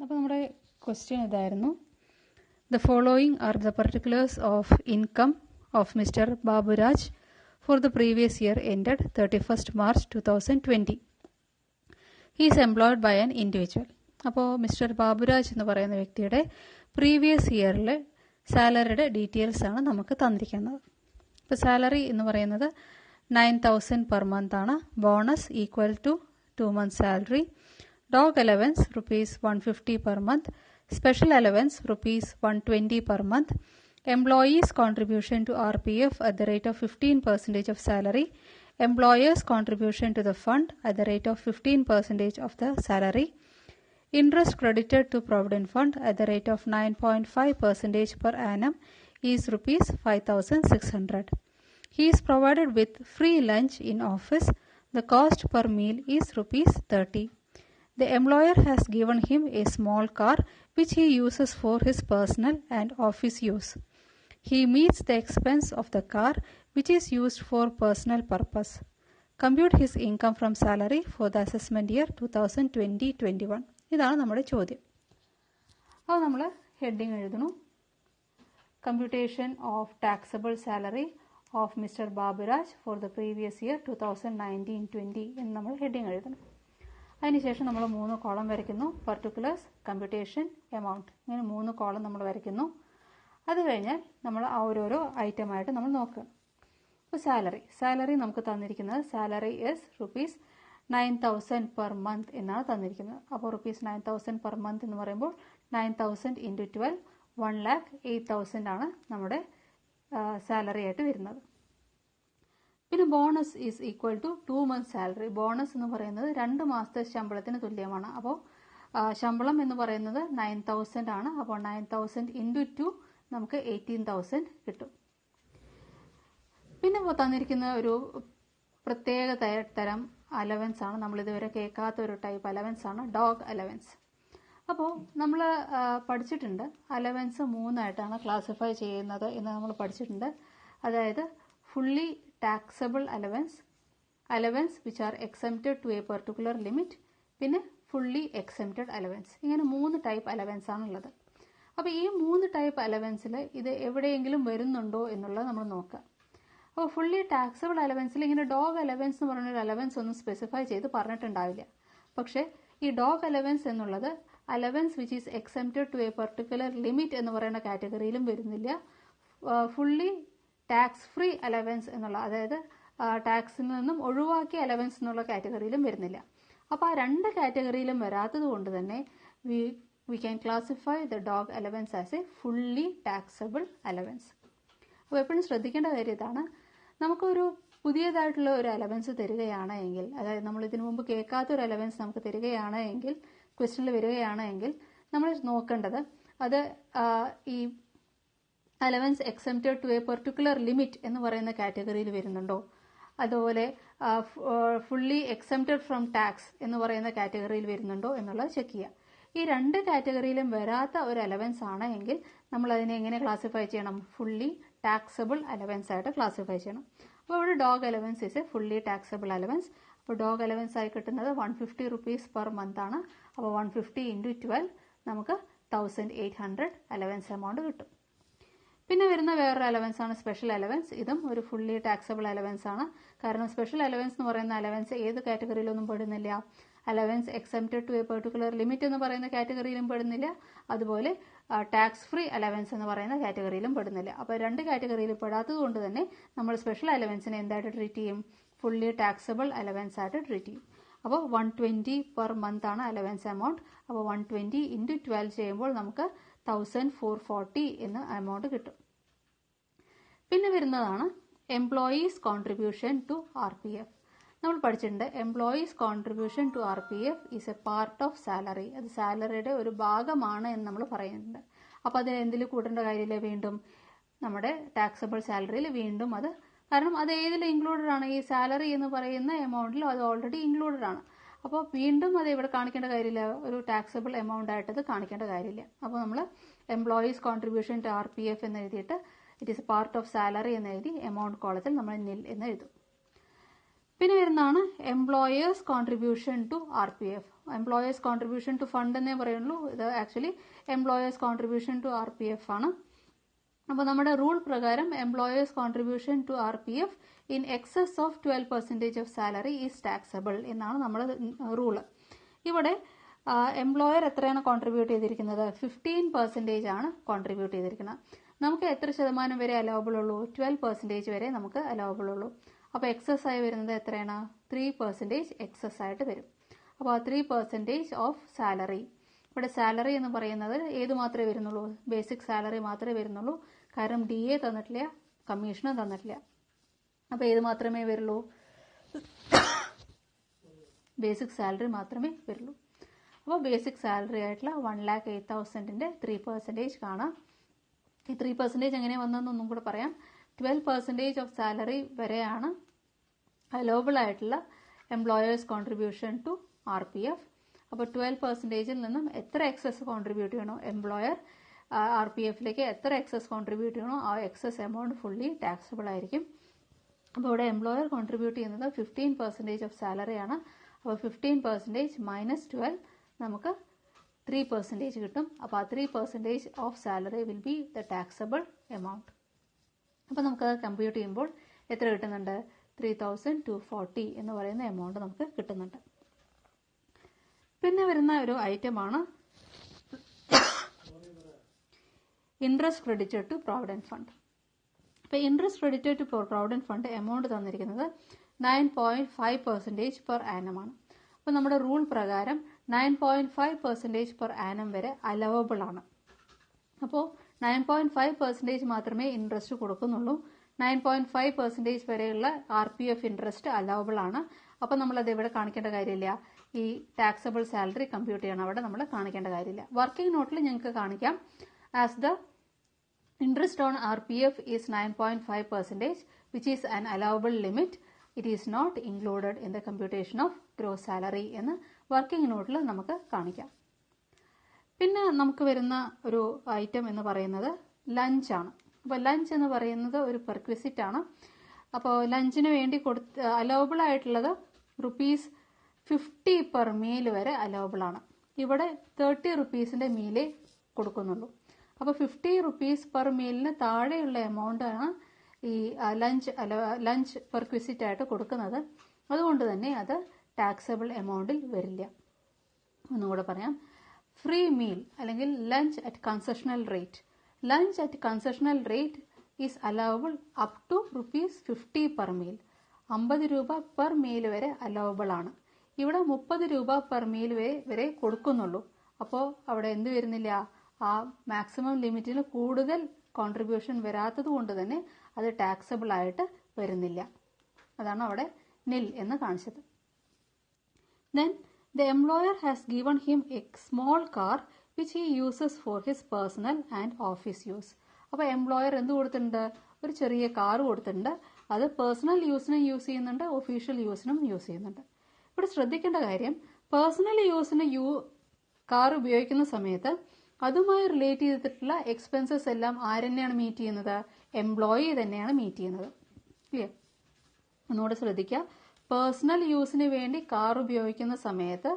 അപ്പോൾ നമ്മുടെ ക്വസ്റ്റ്യൻ ഇതായിരുന്നു. The following are the particulars of income of Mr. Baburaj for the previous year ended 31st March 2020. He is employed by an individual. അപ്പോൾ mister Baburaj എന്ന് പറയുന്ന വ്യക്തിയുടെ previous ഇയറിലെ സാലറിയുടെ details ആണ് നമുക്ക് തന്നിരിക്കുന്നത്. ഇപ്പോൾ സാലറി എന്ന് പറയുന്നത് 9,000 പെർ മന്ത് ആണ്. Bonus equal to 2 months salary. Dog allowance ₹150 per month. Special allowance ₹120 per month. Employees contribution to RPF at the rate of 15% of salary. Employers contribution to the fund at the rate of 15% of the salary. Interest credited to Provident Fund at the rate of 9.5% per annum is ₹5,600. He is provided with free lunch in office. The cost per meal is ₹30. The employer has given him a small car which he uses for his personal and office use. He meets the expense of the car which is used for personal purpose. Compute his income from salary for the assessment year 2020-21. ഇതാണ് നമ്മുടെ ചോദ്യം. അപ്പോൾ നമ്മൾ heading എഴുതുന്നു. Computation of taxable salary of mister Baburaj for the previous year 2019-20 എന്ന് നമ്മൾ heading എഴുതണം. അതിനുശേഷം നമ്മൾ 3 കോളം വരയ്ക്കുന്നു. പർട്ടിക്കുലേഴ്സ്, കമ്പ്യൂട്ടേഷൻ, എമൗണ്ട്, ഇങ്ങനെ 3 കോളം നമ്മൾ വരയ്ക്കുന്നു. അത് കഴിഞ്ഞാൽ നമ്മൾ ഓരോരോ ഐറ്റമായിട്ട് നമ്മൾ നോക്കുക. ഇപ്പോൾ സാലറി നമുക്ക് തന്നിരിക്കുന്നത് സാലറി ഇസ് ₹9,000 പെർ മന്ത് എന്നാണ് തന്നിരിക്കുന്നത്. അപ്പോൾ ₹9,000 പെർ മന്ത് എന്ന് പറയുമ്പോൾ 9,000 × 12 1,08,000 ആണ് നമ്മുടെ സാലറി ആയിട്ട് വരുന്നത്. പിന്നെ bonus is equal to 2 months salary. Bonus എന്ന് പറയുന്നത് 2 മാസത്തെ ശമ്പളത്തിന് തുല്യമാണ്. അപ്പോൾ ശമ്പളം എന്ന് പറയുന്നത് 9,000 ആണ്. അപ്പോൾ 9,000 × 2 നമുക്ക് 18,000 കിട്ടും. പിന്നെ തന്നിരിക്കുന്ന ഒരു പ്രത്യേക തരം അലവൻസ് ആണ്. നമ്മൾ ഇതുവരെ കേൾക്കാത്ത ഒരു ടൈപ്പ് അലവൻസ് ആണ് ഡോഗ് അലവൻസ്. അപ്പോൾ നമ്മൾ പഠിച്ചിട്ടുണ്ട് അലവൻസ് 3 ആയിട്ടാണ് ക്ലാസിഫൈ ചെയ്യുന്നത് എന്ന് നമ്മൾ പഠിച്ചിട്ടുണ്ട്. അതായത് fully taxable allowance which are exempted to a particular limit, പിന്നെ ഫുള്ളി എക്സംപ്റ്റഡ് അലവൻസ്. ഇങ്ങനെ 3 ടൈപ്പ് അലവൻസ് ആണുള്ളത്. അപ്പോൾ ഈ 3 ടൈപ്പ് അലവൻസിൽ ഇത് എവിടെയെങ്കിലും വരുന്നുണ്ടോ എന്നുള്ളത് നമ്മൾ നോക്കുക. അപ്പോൾ ഫുള്ളി ടാക്സബിൾ അലവൻസിൽ ഇങ്ങനെ ഡോഗ് അലവൻസ് എന്ന് പറഞ്ഞൊരു അലവൻസ് ഒന്നും സ്പെസിഫൈ ചെയ്ത് പറഞ്ഞിട്ടുണ്ടാവില്ല. പക്ഷേ ഈ ഡോഗ് അലവൻസ് എന്നുള്ളത് allowance which is exempted to a particular limit എന്ന് പറയുന്ന കാറ്റഗറിയിലും വരുന്നില്ല. ഫുള്ളി ടാക്സ് ഫ്രീ അലവൻസ് എന്നുള്ള, അതായത് ടാക്സിൽ നിന്നും ഒഴിവാക്കിയ അലവൻസ് എന്നുള്ള കാറ്റഗറിയിലും വരുന്നില്ല. അപ്പോൾ ആ 2 കാറ്റഗറിയിലും വരാത്തത് കൊണ്ട് തന്നെ we can classify the dog allowance as A fully taxable allowance. അപ്പോൾ എപ്പോഴും ശ്രദ്ധിക്കേണ്ട കാര്യം ഇതാണ്. നമുക്കൊരു പുതിയതായിട്ടുള്ള ഒരു അലവൻസ് തരികയാണ് എങ്കിൽ, അതായത് നമ്മൾ ഇതിനു മുമ്പ് കേൾക്കാത്ത ഒരു അലവൻസ് നമുക്ക് തരികയാണ് എങ്കിൽ, ക്വസ്റ്റനിൽ വരികയാണ് എങ്കിൽ നമ്മൾ നോക്കേണ്ടത് അത് ഈ allowance exempted to a particular limit എന്ന് പറയുന്ന കാറ്റഗറിയിൽ വരുന്നുണ്ടോ, അതുപോലെ ഫുള്ളി എക്സംപ്റ്റഡ് ഫ്രം ടാക്സ് എന്ന് പറയുന്ന കാറ്റഗറിയിൽ വരുന്നുണ്ടോ എന്നുള്ളത് ചെക്ക് ചെയ്യുക. ഈ 2 കാറ്റഗറിയിലും വരാത്ത ഒരു അലവൻസ് ആണ് എങ്കിൽ നമ്മൾ അതിനെ എങ്ങനെ ക്ലാസിഫൈ ചെയ്യണം? ഫുള്ളി ടാക്സബിൾ അലവൻസ് ആയിട്ട് ക്ലാസിഫൈ ചെയ്യണം. അപ്പോൾ ഇവിടെ dog allowance is A fully taxable allowance. അപ്പോൾ ഡോഗ് അലവൻസ് ആയി കിട്ടുന്നത് ₹150 പെർ മന്ത് ആണ്. അപ്പോൾ 150 × 12 നമുക്ക് 1,800 അലവൻസ് എമൗണ്ട് കിട്ടും. പിന്നെ വരുന്ന വേറൊരു അലവൻസ് ആണ് സ്പെഷ്യൽ അലവൻസ്. ഇതും ഒരു ഫുള്ളി ടാക്സബിൾ അലവൻസ് ആണ്. കാരണം സ്പെഷ്യൽ അലവൻസ് എന്ന് പറയുന്ന അലവൻസ് ഏത് കാറ്റഗറിയിലൊന്നും പെടുന്നില്ല. Allowance exempted to a particular limit എന്ന് പറയുന്ന കാറ്റഗറിയിലും പെടുന്നില്ല, അതുപോലെ ടാക്സ് ഫ്രീ അലവൻസ് എന്ന് പറയുന്ന കാറ്റഗറിയിലും പെടുന്നില്ല. അപ്പോൾ 2 കാറ്റഗറിയിൽ പെടാത്തത് കൊണ്ട് തന്നെ നമ്മൾ സ്പെഷ്യൽ അലവൻസിനെ എന്തായിട്ട് ട്രീറ്റ് ചെയ്യും? ഫുള്ളി ടാക്സബിൾ അലവൻസ് ആയിട്ട് ട്രീറ്റ് ചെയ്യും. അപ്പോൾ 120 പെർ മന്ത് ആണ് അലവൻസ് എമൗണ്ട്. അപ്പോൾ 120 × 12 ചെയ്യുമ്പോൾ നമുക്ക് 1,440 എന്ന എമൗണ്ട് കിട്ടും. പിന്നെ വരുന്നതാണ് എംപ്ലോയീസ് കോൺട്രിബ്യൂഷൻ ടു RPF. നമ്മൾ പഠിച്ചിട്ടുണ്ട് employees contribution to RPF is a part of salary. അത് സാലറിയുടെ ഒരു ഭാഗമാണ് എന്ന് നമ്മൾ പറയുന്നുണ്ട്. അപ്പോൾ അതിൽ എന്തിൽ കൂട്ടേണ്ട കാര്യമില്ല? വീണ്ടും നമ്മുടെ ടാക്സബിൾ സാലറിയിൽ വീണ്ടും അത്, കാരണം അത് ഏതിൽ ഇൻക്ലൂഡഡ് ആണ്? ഈ സാലറി എന്ന് പറയുന്ന എമൗണ്ടിൽ അത് ഓൾറെഡി ഇൻക്ലൂഡഡ് ആണ്. അപ്പോൾ വീണ്ടും അത് ഇവിടെ കാണിക്കേണ്ട കാര്യമില്ല, ഒരു ടാക്സബിൾ എമൗണ്ട് ആയിട്ട് അത് കാണിക്കേണ്ട കാര്യമില്ല. അപ്പോൾ നമ്മൾ എംപ്ലോയീസ് കോൺട്രിബ്യൂഷൻ ടു RPF എന്ന് എഴുതിയിട്ട് it is a part of salary എന്ന് എഴുതി എമൗണ്ട് കോളത്തിൽ നമ്മൾ നിൽ എന്ന് എഴുതും. പിന്നെ വരുന്നതാണ് employers contribution to RPF. Employers contribution to fund എന്നേ പറയുള്ളൂ. ഇത് actually employers contribution to RPF ആണ്. അപ്പോൾ നമ്മുടെ റൂൾ പ്രകാരം employers contribution to RPF in excess of 12% of salary is taxable എന്നാണ് നമ്മുടെ റൂള്. ഇവിടെ എംപ്ലോയർ എത്രയാണ് കോൺട്രിബ്യൂട്ട് ചെയ്തിരിക്കുന്നത്? 15% ആണ് കോൺട്രിബ്യൂട്ട് ചെയ്തിരിക്കുന്നത്. നമുക്ക് എത്ര ശതമാനം വരെ അലവബിൾ ഉള്ളൂ? 12% വരെ നമുക്ക് അലവബിൾ ഉള്ളൂ. അപ്പോൾ എക്സസ് ആയി വരുന്നത് എത്രയാണ്? 3% എക്സസ് ആയിട്ട് വരും. അപ്പോൾ 3% ഓഫ് സാലറി. ഇവിടെ സാലറി എന്ന് പറയുന്നത് ഏത് മാത്രമേ വരുന്നുള്ളൂ? ബേസിക് സാലറി മാത്രമേ വരുന്നുള്ളൂ. കാരണം DA തന്നിട്ടില്ല, കമ്മീഷനും തന്നിട്ടില്ല. അപ്പോൾ ഏത് മാത്രമേ വരുള്ളൂ? ബേസിക് സാലറി മാത്രമേ വരുള്ളൂ. അപ്പോൾ ബേസിക് സാലറി ആയിട്ടുള്ള 1,08,000ന്റെ 3% കാണാം. ഈ 3% എങ്ങനെ വന്നതെന്നൊന്നും കൂടെ പറയാം. 12% ഓഫ് സാലറി വരെയാണ് അലോവബിൾ ആയിട്ടുള്ള എംപ്ലോയേഴ്സ് കോൺട്രിബ്യൂഷൻ ടു RPF. അപ്പോൾ 12%ൽ നിന്നും എത്ര എക്സസ് കോൺട്രിബ്യൂട്ട് ചെയ്യണോ എംപ്ലോയർ RPFലേക്ക് എത്ര എക്സസ് കോൺട്രിബ്യൂട്ട് ചെയ്യണോ ആ എക്സസ് എമൗണ്ട് ഫുള്ളി ടാക്സബിൾ ആയിരിക്കും. അപ്പോൾ ഇവിടെ എംപ്ലോയർ കോൺട്രിബ്യൂട്ട് ചെയ്യുന്നത് 15% ഓഫ് സാലറിയാണ്. അപ്പോൾ 15% മൈനസ് 12 നമുക്ക് 3% കിട്ടും. അപ്പോൾ ആ 3% of salary will be the taxable amount. അപ്പോൾ നമുക്ക് കമ്പ്യൂട്ട് ചെയ്യുമ്പോൾ എത്ര കിട്ടുന്നുണ്ട്? 3,240 എന്ന് പറയുന്ന എമൗണ്ട് നമുക്ക് കിട്ടുന്നുണ്ട്. പിന്നെ വരുന്ന ഒരു ഐറ്റമാണ് interest credited to provident fund. അപ്പോൾ interest credited to provident fund amount തന്നിരിക്കുന്നത് 9.5% പെർ ആനം ആണ്. അപ്പോൾ നമ്മുടെ റൂൾ പ്രകാരം 9.5% പെർ ആനം വരെ അലവബിൾ ആണ്. അപ്പോൾ 9.5% മാത്രമേ ഇൻട്രസ്റ്റ് കൊടുക്കുന്നുള്ളൂ. 9.5% വരെയുള്ള RPF ഇൻട്രസ്റ്റ് അലവബിൾ ആണ്. അപ്പോൾ നമ്മളത് ഇവിടെ കാണിക്കേണ്ട കാര്യമില്ല. ഈ ടാക്സബിൾ സാലറി കമ്പ്യൂട്ട് ചെയ്യണം, അവിടെ നമ്മൾ കാണിക്കേണ്ട കാര്യമില്ല. വർക്കിംഗ് നോട്ടിൽ ഞങ്ങൾക്ക് കാണിക്കാം. As the interest on RPF is 9.5%, which is an allowable limit. It is not included in the computation of gross salary എന്ന് വർക്കിംഗ് നോട്ടിൽ നമുക്ക് കാണിക്കാം. പിന്നെ നമുക്ക് വരുന്ന ഒരു ഐറ്റം എന്ന് പറയുന്നത് ലഞ്ചാണ്. അപ്പോൾ ലഞ്ച് എന്ന് പറയുന്നത് ഒരു പെർക്വിസിറ്റ് ആണ്. അപ്പോൾ ലഞ്ചിന് വേണ്ടി അലവബിൾ ആയിട്ടുള്ളത് ₹50 പെർ മീൽ വരെ അലവബിൾ ആണ്. ഇവിടെ 30 റുപ്പീസിന്റെ മീലേ കൊടുക്കുന്നുള്ളൂ. അപ്പോൾ ₹50 പെർ മീലിന് താഴെയുള്ള എമൗണ്ട് ആണ് ഈ ലഞ്ച് പെർക്വിസിറ്റ് ആയിട്ട് കൊടുക്കുന്നത്. അതുകൊണ്ട് തന്നെ അത് ടാക്സബിൾ എമൗണ്ടിൽ വരില്ല. ഒന്നുകൂടെ പറയാം. ഫ്രീ മീൽ അല്ലെങ്കിൽ lunch at concessional rate. Lunch at concessional rate is allowable up to ₹50 per meal. 50 രൂപ പെർ മീൽ വരെ അലവബിൾ ആണ്. ഇവിടെ 30 രൂപ പെർ മീൽ വരെ കൊടുക്കുന്നുള്ളൂ. അപ്പോൾ അവിടെ എന്ത് വരുന്നില്ല? ആ മാക്സിമം ലിമിറ്റിന് കൂടുതൽ കോൺട്രിബ്യൂഷൻ വരാത്തത് കൊണ്ട് തന്നെ അത് ടാക്സബിൾ ആയിട്ട് വരുന്നില്ല. അതാണ് അവിടെ നിൽ എന്ന് കാണിച്ചത്. Then the employer has given him a small car which he uses for his personal and office use. അപ്പോൾ എംപ്ലോയർ എന്ത് കൊടുത്തിട്ടുണ്ട്? ഒരു ചെറിയ കാർ കൊടുത്തിട്ടുണ്ട്. അത് പേഴ്സണൽ യൂസിനും യൂസ് ചെയ്യുന്നുണ്ട്, ഒഫീഷ്യൽ യൂസിനും യൂസ് ചെയ്യുന്നുണ്ട്. ഇവിടെ ശ്രദ്ധിക്കേണ്ട കാര്യം, പേഴ്സണൽ യൂസിന് കാർ ഉപയോഗിക്കുന്ന സമയത്ത് അതുമായി റിലേറ്റ് ചെയ്തിട്ടുള്ള എക്സ്പെൻസസ് എല്ലാം ആരെന്നെയാണ് മീറ്റ് ചെയ്യുന്നത്? എംപ്ലോയി തന്നെയാണ് മീറ്റ് ചെയ്യുന്നത്. ക്ലിയർ? ഒന്നുകൂടെ ശ്രദ്ധിക്കുക. പേഴ്സണൽ യൂസിന് വേണ്ടി കാർ ഉപയോഗിക്കുന്ന സമയത്ത്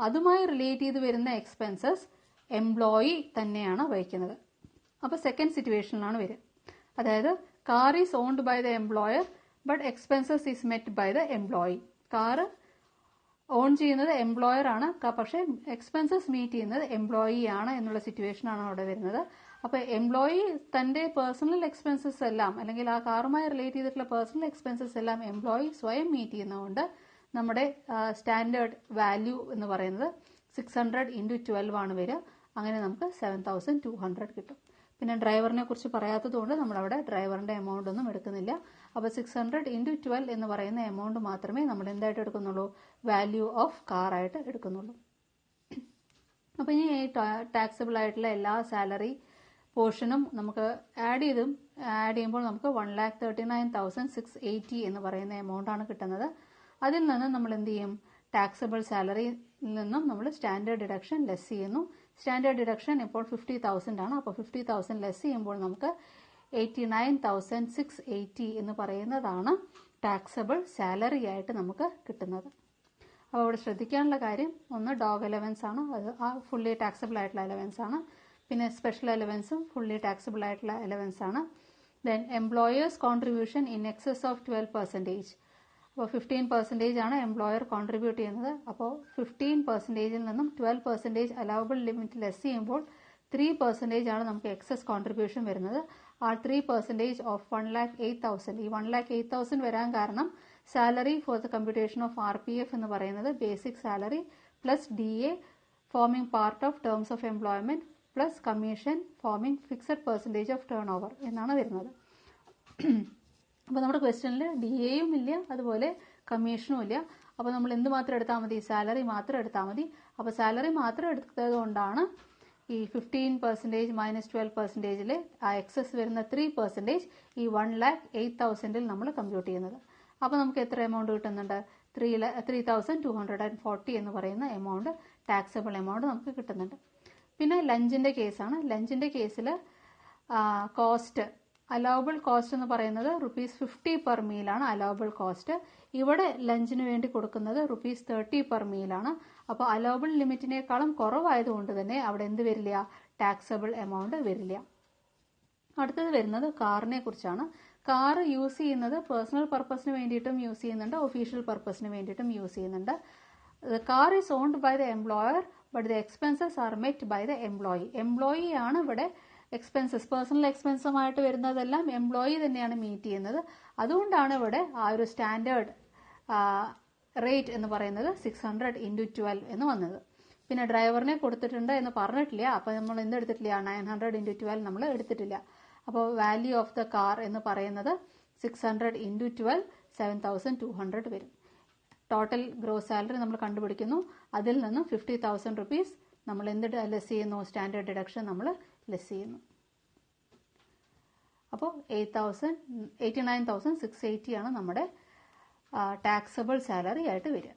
അതുമായി റിലേറ്റ് ചെയ്ത് വരുന്ന എക്സ്പെൻസസ് എംപ്ലോയി തന്നെയാണ് വഹിക്കുന്നത്. അപ്പോൾ സെക്കൻഡ് സിറ്റുവേഷനിലാണ് വരിക. അതായത് car is owned by the employer but expenses is met by the employee. Car own ചെയ്യുന്നത് എംപ്ലോയർ ആണ്, പക്ഷേ എക്സ്പെൻസസ് മീറ്റ് ചെയ്യുന്നത് എംപ്ലോയി ആണ് എന്നുള്ള സിറ്റുവേഷൻ ആണ് അവിടെ വരുന്നത്. അപ്പോൾ എംപ്ലോയി തന്റെ പേഴ്സണൽ എക്സ്പെൻസസ് എല്ലാം അല്ലെങ്കിൽ ആ കാറുമായി റിലേറ്റ് ചെയ്തിട്ടുള്ള പേഴ്സണൽ എക്സ്പെൻസസ് എല്ലാം എംപ്ലോയി സ്വയം മീറ്റ് ചെയ്യുന്നതുകൊണ്ട് നമ്മുടെ സ്റ്റാൻഡേർഡ് വാല്യൂ എന്ന് പറയുന്നത് 600 × 12 ആണ് വരിക. അങ്ങനെ നമുക്ക് 7,200 കിട്ടും. പിന്നെ ഡ്രൈവറിനെ കുറിച്ച് പറയാത്തതുകൊണ്ട് നമ്മളവിടെ ഡ്രൈവറിന്റെ എമൗണ്ട് ഒന്നും എടുക്കുന്നില്ല. അപ്പോൾ 600 × 12 എന്ന് പറയുന്ന എമൗണ്ട് മാത്രമേ നമ്മൾ എന്തായിട്ട് എടുക്കുന്നുള്ളൂ? വാല്യൂ ഓഫ് കാർ ആയിട്ട് എടുക്കുന്നുള്ളൂ. അപ്പോൾ ഇനി ടാക്സബിൾ ആയിട്ടുള്ള എല്ലാ സാലറി പോർഷനും നമുക്ക് ആഡ് ചെയ്യുമ്പോൾ നമുക്ക് 1,39,680 എന്ന് പറയുന്ന എമൗണ്ട് ആണ് കിട്ടുന്നത്. അതിൽ നിന്ന് നമ്മൾ എന്ത് ചെയ്യും? ടാക്സബിൾ സാലറിയിൽ നിന്നും നമ്മൾ സ്റ്റാൻഡേർഡ് ഡിഡക്ഷൻ ലെസ് ചെയ്യുന്നു. സ്റ്റാൻഡേർഡ് ഡിഡക്ഷൻ ഇപ്പോൾ 50,000 ആണ്. അപ്പോൾ 50,000 ലെസ് ചെയ്യുമ്പോൾ നമുക്ക് 89,680 എന്ന് പറയുന്നതാണ് ടാക്സബിൾ സാലറി ആയിട്ട് നമുക്ക് കിട്ടുന്നത്. അപ്പോൾ ഇവിടെ ശ്രദ്ധിക്കാനുള്ള കാര്യം ഒന്ന് ഡോഗ് അലവൻസ് ആണ്, അത് ആ ഫുള്ളി ടാക്സബിൾ ആയിട്ടുള്ള അലവൻസ് ആണ്. പിന്നെ സ്പെഷ്യൽ അലവൻസും ഫുള്ളി ടാക്സബിൾ ആയിട്ടുള്ള അലവൻസ് ആണ്. Then employers contribution in excess of 12%. അപ്പോൾ 15% ആണ് എംപ്ലോയർ കോൺട്രിബ്യൂട്ട് ചെയ്യുന്നത്. അപ്പോൾ 15%-ൽ നിന്നും 12% അലവബിൾ ലിമിറ്റ് ലെസ് ചെയ്യുമ്പോൾ 3% ആണ് നമുക്ക് എക്സസ് കോൺട്രിബ്യൂഷൻ വരുന്നത്. ആ 3% ഓഫ് 1,08,000. ഈ 1,08,000 വരാൻ കാരണം salary for the computation of RPF എന്ന് പറയുന്നത് basic salary plus DA forming part of terms of employment plus commission forming fixed percentage of turnover എന്നാണ് വരുന്നത്. അപ്പോൾ നമ്മുടെ ക്വസ്റ്റ്യനിൽ DAയും ഇല്ല, അതുപോലെ കമ്മീഷനും ഇല്ല. അപ്പോൾ നമ്മൾ എന്ത് മാത്രം എടുത്താൽ മതി? സാലറി മാത്രം എടുത്താൽ മതി. അപ്പോൾ സാലറി മാത്രം എടുത്തത് കൊണ്ടാണ് ഈ 15% മൈനസ് 12%-ൽ ആ എക്സസ് വരുന്ന 3% ഈ 1,08,000-ൽ നമ്മൾ കമ്പ്യൂട്ട് ചെയ്യുന്നത്. അപ്പോൾ നമുക്ക് എത്ര എമൗണ്ട് കിട്ടുന്നുണ്ട്? 3,240 എന്ന് പറയുന്ന എമൗണ്ട്, ടാക്സബിൾ എമൗണ്ട് നമുക്ക് കിട്ടുന്നുണ്ട്. പിന്നെ ലഞ്ചിൻ്റെ കേസാണ്. ലഞ്ചിൻ്റെ കേസിൽ കോസ്റ്റ്, അലവബിൾ കോസ്റ്റ് എന്ന് പറയുന്നത് ₹50 പെർ മീലാണ് അലവബിൾ കോസ്റ്റ്. ഇവിടെ ലഞ്ചിന് വേണ്ടി കൊടുക്കുന്നത് ₹30 പെർ മീലാണ്. അപ്പോൾ അലവബിൾ ലിമിറ്റിനേക്കാളും കുറവായതുകൊണ്ട് തന്നെ അവിടെ എന്ത് വരില്ല? ടാക്സബിൾ എമൗണ്ട് വരില്ല. അടുത്തത് വരുന്നത് കാറിനെ കുറിച്ചാണ്. കാർ യൂസ് ചെയ്യുന്നത് പേഴ്സണൽ പർപ്പസിന് വേണ്ടിയിട്ടും യൂസ് ചെയ്യുന്നുണ്ട്, ഒഫീഷ്യൽ പർപ്പസിന് വേണ്ടിയിട്ടും യൂസ് ചെയ്യുന്നുണ്ട്. The car is owned by the employer, but the expenses are met by the employee. Employee ആണ് ഇവിടെ എക്സ്പെൻസസ്, പേഴ്സണൽ എക്സ്പെൻസുമായിട്ട് വരുന്നതെല്ലാം എംപ്ലോയി തന്നെയാണ് മീറ്റ് ചെയ്യുന്നത്. അതുകൊണ്ടാണ് ഇവിടെ ആ ഒരു സ്റ്റാൻഡേർഡ് റേറ്റ് എന്ന് പറയുന്നത് 600 × 12 എന്ന് വന്നത്. പിന്നെ ഡ്രൈവറിനെ കൊടുത്തിട്ടുണ്ട് എന്ന് പറഞ്ഞിട്ടില്ല. അപ്പോൾ നമ്മൾ എന്തെടുത്തിട്ടില്ല? 900 × 12 നമ്മൾ എടുത്തിട്ടില്ല. അപ്പോൾ വാല്യൂ ഓഫ് ദ കാർ എന്ന് പറയുന്നത് 600 × 12 7,200 വരും. ടോട്ടൽ ഗ്രോസ് സാലറി നമ്മൾ കണ്ടുപിടിക്കുന്നു. അതിൽ നിന്നും 50,000 rupees നമ്മൾ എന്ത് ലെസ് ചെയ്യുന്നു? സ്റ്റാൻഡേർഡ് ഡിഡക്ഷൻ നമ്മൾ ലെസ് ചെയ്യുന്നു. അപ്പോൾ 89,680 ആണ് നമ്മുടെ ടാക്സബിൾ സാലറി ആയിട്ട് വരിക.